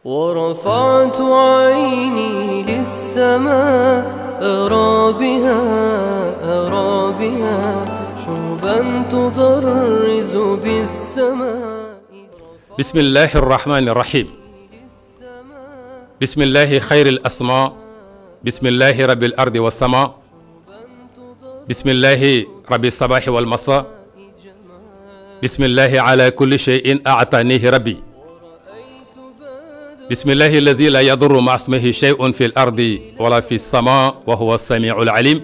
ورفعت عيني للسماء أرى بها شربا تطرز بالسماء. بسم الله الرحمن الرحيم. بسم الله خير الأسماء. بسم الله رب الأرض والسماء. بسم الله رب الصباح والمساء. بسم الله على كل شيء أعطانيه ربي. بسم الله الذي لا يضر مع اسمه شيء في الأرض ولا في السماء وهو السميع العليم.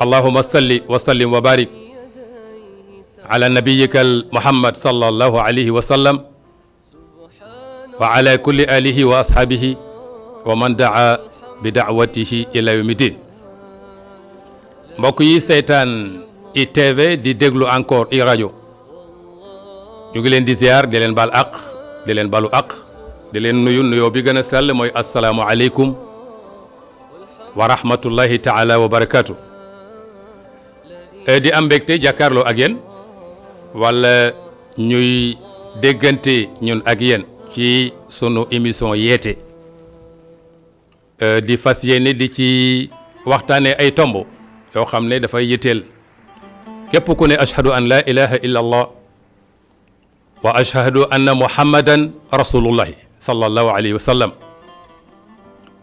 اللهم صل وسلم وبارك على نبيك محمد صلى الله عليه وسلم وعلى كل آله وأصحابه ومن دعا بدعوته إلى يوم الدين. mbokk yi seetaan ITV di déglu encore i rajo ñu ngi leen di ziar di leen baal àq di leen balu àq di leen nuyu nuyoo bi gën a sell mooy asalaamu aleykum wa rahmatullahi taala wa barakaatu. di am mbégte jàkkaarloo ak yéen wala ñuy déggante ñun ak yéen ci sunu émission yeete di fas yéene di ci waxtaanee ay tomb yoo xam ne dafay yitteel képp ku ne ashhadu an la ilaha illa allah wa ashhadu anna muhammadan rasulullahi sallallahu alayhi wa sallam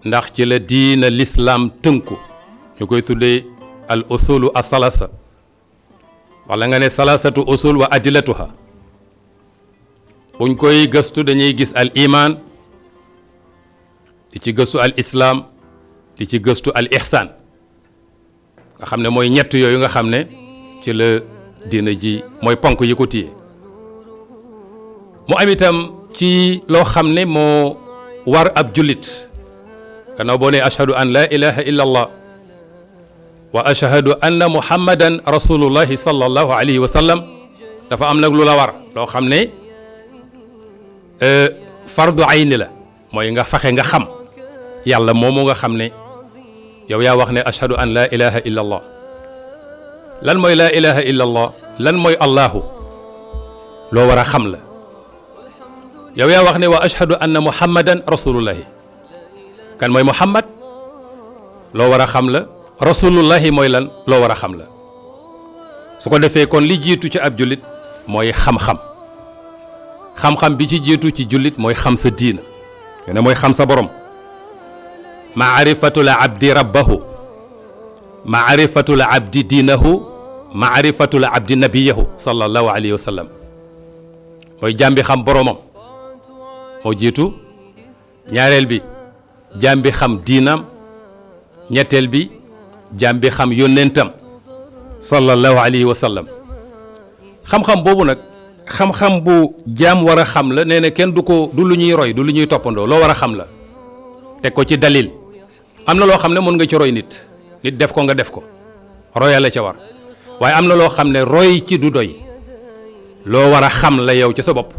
ndax ci la diina l'islam tënku ñu koy tuddee al usulu asalasa wala nga ne salasatu usul wa adilatuha buñ koy gëstu dañuy gis al iman di ci gëstu al islam di ci gëstu al ihsan nga xam ne mooy ñett yooyu nga xam ne ci la diina ji mooy ponk yi ko téye mu am itam ci loo xam ne moo war ab jullit gannaaw boo ne ashhadu an la ilaha illa allah wa ashhadu anna muhammadan rasulullahi sallallahu alayhi wa sallam dafa am nag lu la war loo xam ne fardu ayni la mooy nga fexe nga xam yàlla moomu nga xam ne yow yaa wax ne ashhadu an la ilaha illa allah lan mooy la ilaha illa allah lan mooy allahu loo war a xam la yow yaa wax ne wa ashhadu anna muhammadan rasulullahi kan mooy muhammad loo war a xam la rasulullahi mooy lan loo war a xam la su ko defee kon li jiitu ci ab jullit mooy xam-xam xam-xam bi ci jiitu ci jullit mooy xam sa diina ne mooy xam sa borom maarifatul abdi rabbahu maarifatul abdi diinahu maarifatul abdi nabiyahu sallallahu alayhi wa sallam mooy jàmbi xam boromam moo jiitu ñaareel bi jàmbi xam diinam ñetteel bi jàmbi xam yónnentam sallallahu alayhi wa sallam xam-xam boobu nag xam-xam bu jaam war a xam la nee na kenn du ko du lu ñuy roy du lu ñuy toppandoo loo war a xam la teg ko ci dalil am na loo xam ne mën nga ci roy nit def ko nga def ko royal la ca war waaye am na loo xam ne roy ci du doy loo war a xam la yow ci sa bopp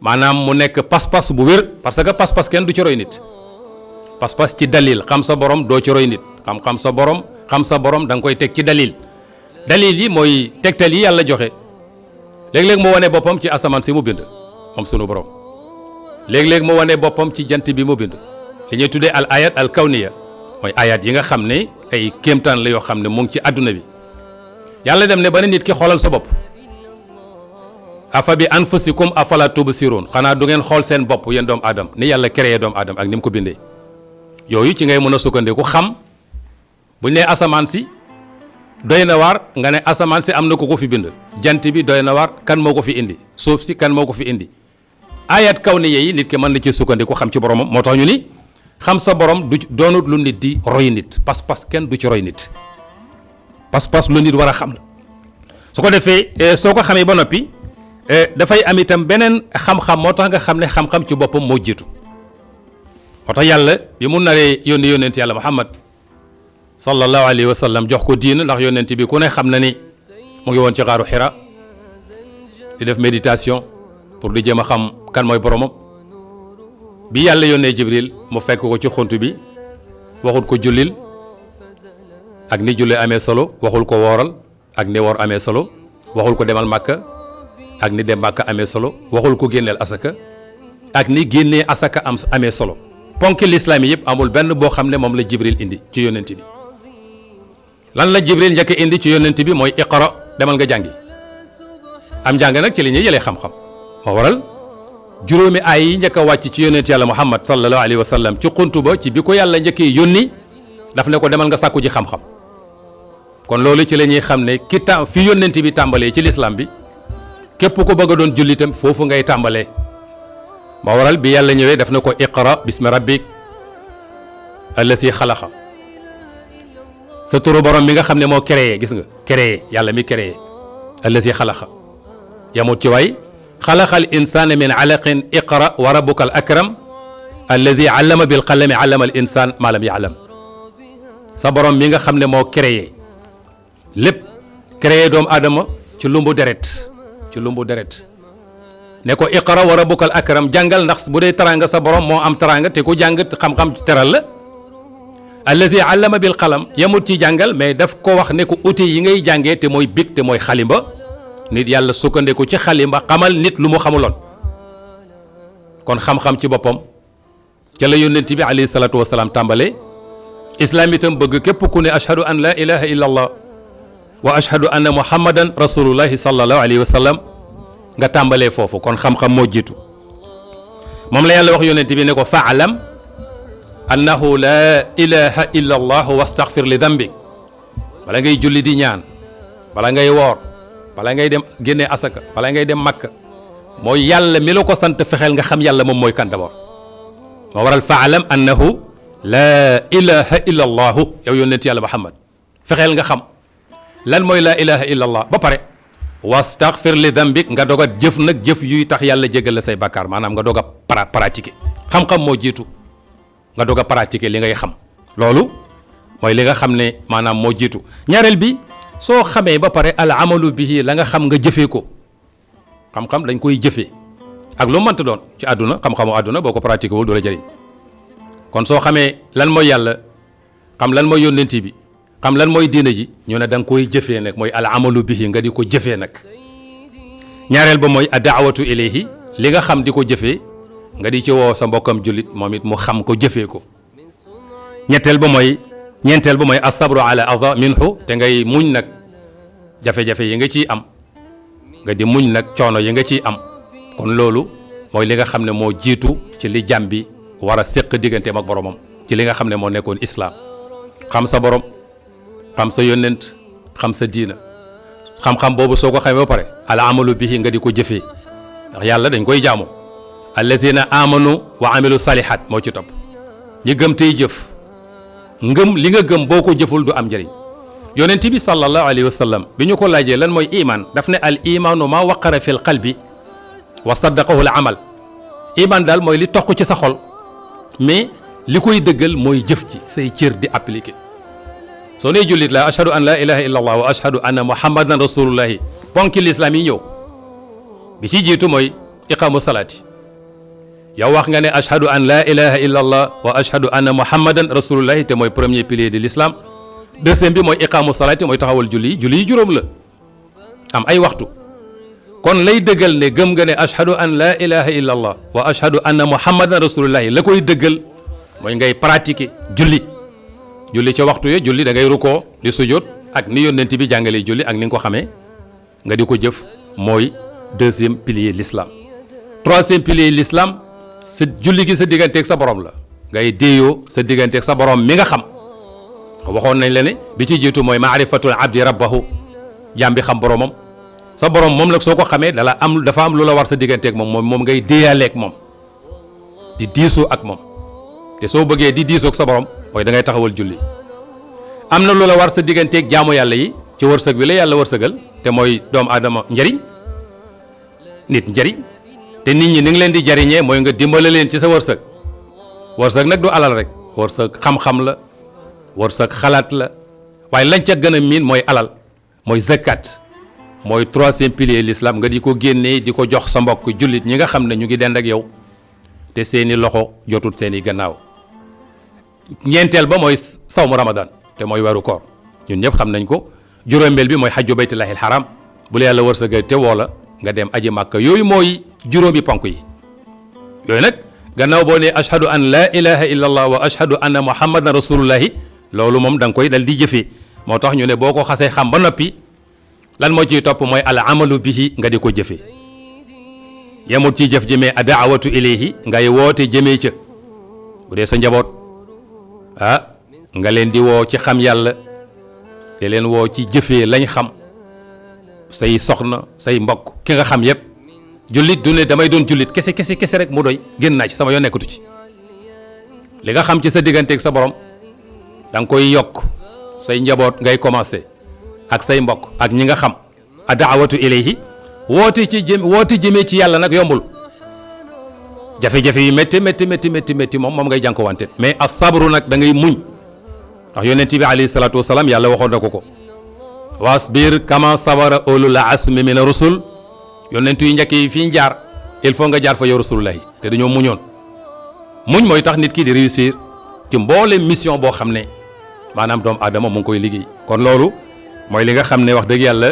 maanaam mu nekk pas-pas bu wér parce que pas-pas kenn du ci roy nit pas-pas ci dalil xam sa borom doo ci roy nit xam sa borom da nga koy teg ci dalil yi mooy tegtal yi yàlla joxe léeg-léeg mu wane boppam ci asamaan si mu bind moom sunu borom léeg-léeg mu wane boppam ci jant bi mu bind li ñuy tuddee al ayat al kawniya mooy ayat yi nga xam ne ay kéemtaan la yoo xam ne mu ngi ci àdduna bi yàlla dem ne ba ne nit ki xoolal sa bopp afa bi anfusikum afala tubsirun xanaa du ngeen xool seen bopp yéen doomu aadama ni yàlla créé doomu aadama ak ni mu ko bindee yooyu ci ngay mën a sukkandiku xam buñ ne asamaan si doy na waar nga ne asamaan si am na ko fi bind jant bi doy na waar kan moo ko fi indi suuf si kan moo ko fi indi ayat kawniya yi nit ki mën na ci sukkandiku xam ci boromam moo tax ñu ni xam sa borom du doonut lu nit di roy nit pas-pas kenn du ci roy nit pas-pas lu nit war a xam la su ko defee soo ko xamee ba noppi dafay am itam beneen xam-xam moo tax nga xam ne xam-xam ci boppam moo jiitu moo tax yàlla bi mu naree yónni yónnent yàlla Muhammad sallallahu alayhi wa sallam jox ko diina ndax yónnent bi ku ne xam na ni mu ngi woon ci xaaru Xira di def méditation pour di jéem a xam kan mooy boromam bi yàlla yónnee Jibril mu fekk ko ci xunt bi waxul ko jullil ak ni julli amee solo waxul ko wooral ak ni woor amee solo waxul ko demal Màkka ak ni dem Màkka amee solo waxul ko génneel asaka ak ni génnee asaka am amee solo ponki lislaam yi yëpp amul benn boo xam ne moom la jibril indi ci yónnent bi lan la jibril njëkk indi ci yónnent bi mooy iqra demal nga jàngi am jàng nag ci li ñuy jëlee xam-xam moo waral juróomi aay yi njëkk a wàcc ci yónnent yàlla muhammad sallallahu alayhi wa sallam ci xuntu ba ci bi ko yàlla njëkkee yónni daf ne ko demal nga sàkku ji xam-xam kon loolu ci la ñuy xam ne ki fi yónnent bi tàmbalee ci lislaam bi képp ko bëgg a doon jullitam foofu ngay tàmbalee moo waral bi yàlla ñëwee daf na ko iqra bismi rabbik allasi xalaqa sa turu borom mi nga xam ne moo créé gis nga créé yàlla mi créé allasi xalaqa yamut ci waay xalaqal insana min alaqin iqra wa rabbuka al akram alladi allama bil qalami allama al insan ma lam yaalam sa borom mi nga xam ne moo créé lépp créé doomu aadama ci lumbu deret ne ko iqra wa rabbukal akram jàngal ndax bu dee taranga sa borom moo am taranga te ku jàng xam-xam teral la allazi allama bil qalam yamut ci jàngal mais daf ko wax ne ko outil yi ngay jàngee te mooy big te mooy xalimba nit yàlla sukkandiku ci xalimba xamal nit lu mu xamuloon kon xam-xam ci boppam ca la yónnent bi alayhi salatu wasalaam tàmbale islam itam bëgg képp ku ne ashhadu an la ilaha illa allah wa ashhadu anna muhammadan rasulullahi sallallahu alayhi wa sallam nga tàmbalee foofu kon xam-xam moo jiitu moom la yàlla wax yónnent bi ne ko faalam annahu la ilaha illa allah wastaghfir li dambik bala ngay julli di ñaan bala ngay woor bala ngay dem génnee asaka bala ngay dem makka mooy yàlla mi la ko sant fexeel nga xam yàlla moom mooy kan d'abord moo waral faalam annahu la ilaha illa allah yow yónnent yàlla muhammad fexeel nga xam lan mooy la ilaha illa allah ba pare wastaghfir li dambik nga doog a jëf nag jëf yuy tax yàlla jégal la say bakkaar maanaam nga doog a pratiquer xam-xam moo jiitu nga doog a pratiquer li ngay xam loolu mooy li nga xam ne maanaam moo jiitu ñaareel bi soo xamee ba pare al amalu bihi la nga xam nga jëfee ko xam-xam dañ koy jëfee ak lu mënta doon ci àdduna xam-xamu àdduna boo ko pratiquer wul du la jëriñ kon soo xamee lan mooy yàlla xam lan mooy yónnent bi xam lan mooy diina ji ñu ne da nga koy jëfee nag mooy al amalu bihi nga di ko jëfee nag ñaareel ba mooy a daawatu ilayhi li nga xam di ko jëfee nga di ci woo sa mbokkam jullit moom it mu xam ko jëfee ko ñeenteel ba mooy asabru ala adha minhu te ngay muñ nag jafe-jafe yi nga ciy am nga di muñ nag coono yi nga ciy am kon loolu mooy li nga xam ne moo jiitu ci li jàmm bi war a séq digganteem ak boromam ci li nga xam ne moo nekkoon islaam xam sa borom xam sa yónnent xam sa diina xam-xam boobu soo ko xamee ba pare al amalu bihi nga di ko jëfee ndax yàlla dañ koy jaamu allazina amanu wa amilu salihat moo ci topp ñi gëm tey jëf ngëm li nga gëm boo ko jëful du am njëriñ yonent bi sallallahu alayhi wa sallam bi ñu ko laajee lan mooy iman daf ne al imanu ma waqara fi l qalbi wa saddaqahu al amal iman daal mooy li toq ci sa xol mais li koy dëggal mooy jëf ci say cër di appliqué soo nee jullit la ashhadu an la ilaha illa allah wa ashhadu anna muhammadan rasulullahi ponki lislaam yi ñëw bi ci jiitu mooy iqaamu salaati yow wax nga ne ashhadu an la ilaha illa allah wa ashhadu anna muhammadan rasulullahi te mooy premier pilier de l'islam deuxième bi mooy iqaamu salaati mooy taxawal julli yi juróom la am ay waxtu kon lay dëggal ne gëm nga ne ashhadu an la ilaha illa allah wa ashhadu anna muhammadan rasulullahi la koy dëggal mooy ngay pratiquer julli ca waxtu ya julli da ngay rukkoo di sujjóot ak ni yónnent bi jàngalee julli ak ni nga ko xamee nga di ko jëf mooy deuxième pilier l'islam troisième pilier l'islam sa julli gi sa digganteeg sa borom la ngay déeyoo sa digganteeg sa borom mi nga xam waxoon nañ la ne bi ci jiitu mooy maarifatul abdi rabbahu jaam bi xam boromam sa borom moom nag soo ko xamee dafa am lu la war sa digganteeg moom ngay déeyaaleeg moom di diisoo ak moom te soo bëggee di diisoo ak sa borom mooy da ngay taxawal julli am na lu la war sa digganteeg jaamu yàlla yi ci wërsëg bi la yàlla wërsëgal te mooy doomu aadama njariñ nit njariñ te nit ñi ni ngi leen di jariñee mooy nga dimbale leen ci sa wërsëg nag du alal rek wërsëg xam-xam la wërsëg xalaat la waaye lañ ca gën a miin mooy alal mooy zakat mooy troisième pilier l'islam nga di ko génnee di ko jox sa mbokk jullit ñi nga xam ne ñu ngi dend ak yow te seeni loxo jotut seeni gannaaw ñeenteel ba mooy sawmu ramadan te mooy weeru koor ñun ñëpp xam nañ ko juróomeel bi mooy xajju baytullahil haram bu la yàlla wërsëgal te woo la nga dem aji màkka yooyu mooy juróomi ponk yi yooyu nag gannaaw boo ne ashhadu an la ilaha illa allah wa ashhadu anna muhammadan rasulullahi loolu moom da nga koy dal di jëfee moo tax ñu ne boo ko xasee xam ba noppi lan moo ciy topp mooy al amalu bihi nga di ko jëfee yemut ci jëf jëmee a daawatu ilayhi ngay woote jëmee ca bu dee sa njaboot nga leen di woo ci xam yàlla di leen woo ci jëfee lañ xam say soxna say mbokk ki nga xam yépp jullit du ne damay doon jullit kese kese kese rek mu doy génn naa ci sama yoon nekkatu ci li nga xam ci sa digganteeg sa borom da nga koy yokk say njaboot ngay commencé ak say mbokk ak ñi nga xam a daawatu ilayhi woote jëmee ci yàlla nag yombul jafe-jafe yi métti moom ngay jànkuwante mais as sabru nag da ngay muñ ndax yonent bi alayhi salaatu wasalaam yàlla waxoon na ko wasbir kama sabara ulul asmi min rusul yonent yu njëkk yi fi ñu jaar il faut nga jaar fa yow rasulullahi te dañoo muñoon muñ mooy tax nit ki di réussir ci mboole mission boo xam ne maanaam doomu aadama mu ngi koy liggéey kon loolu mooy li nga xam ne wax dëgg yàlla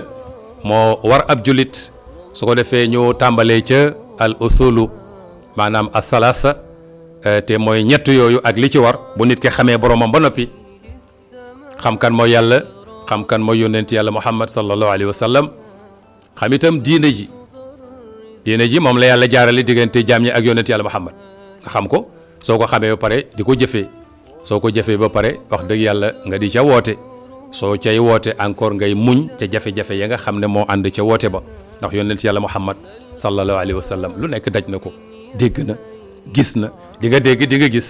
moo war ab jullit su ko defee ñu tàmbalee ca al usulu maanaam as-salasa te mooy ñett yooyu ak li ci war bu nit ki xamee boromam ba noppi xam kan mooy yàlla xam kan mooy yónnent yàlla muhammad sallallahu alayhi wa sallam xam itam diine ji moom la yàlla jaarale diggante jaam ñi ak yónnent yàlla muhammad nga xam ko soo ko xamee ba pare di ko jëfee soo ko jëfee ba pare wax dëgg yàlla nga di ca woote soo cay woote encore ngay muñ ca jafe-jafe ya nga xam ne moo ànd ca woote ba ndax yónnent yàlla muhammad sallallahu alayhi wa sallam lu nekk daj na ko dégg na gis na di nga dégg di nga gis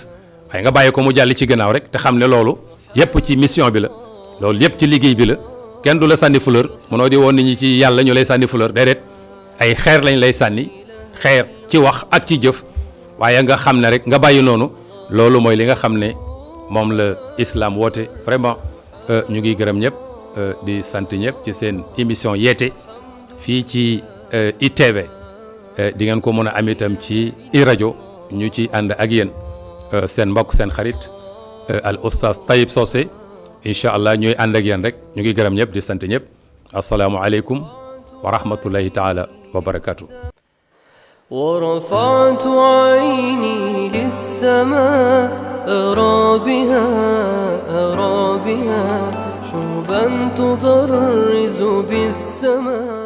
waaye nga bàyyi ko mu jàll ci gannaaw rek te xam ne loolu yépp ci mission bi la loolu yépp ci liggéey bi la kenn du la sànni fleur mënoo di woon nit ñi ci yàlla ñu lay sànni fleur déedéet ay xeer lañ lay sànni xeer ci wax ak ci jëf waaye nga xam ne rek nga bàyyi noonu loolu mooy li nga xam ne moom la islam woote vraiment ñu ngi gërëm ñëpp di sant ñëpp ci seen émission yeete fii ci ITV di ngeen ko mën a am itam ci iRadio ñu ci ànd ak yéen seen mbokk seen xarit al oustaz Taib Socé incha allah ñooy ànd ak yéen rek ñu ngi gërëm ñëpp di sant ñëpp asalaamualeykum wa rahmatullahi taala wa barakatuh. ورفعت عيني للسماء أرى بها شوبا تضرز بالسماء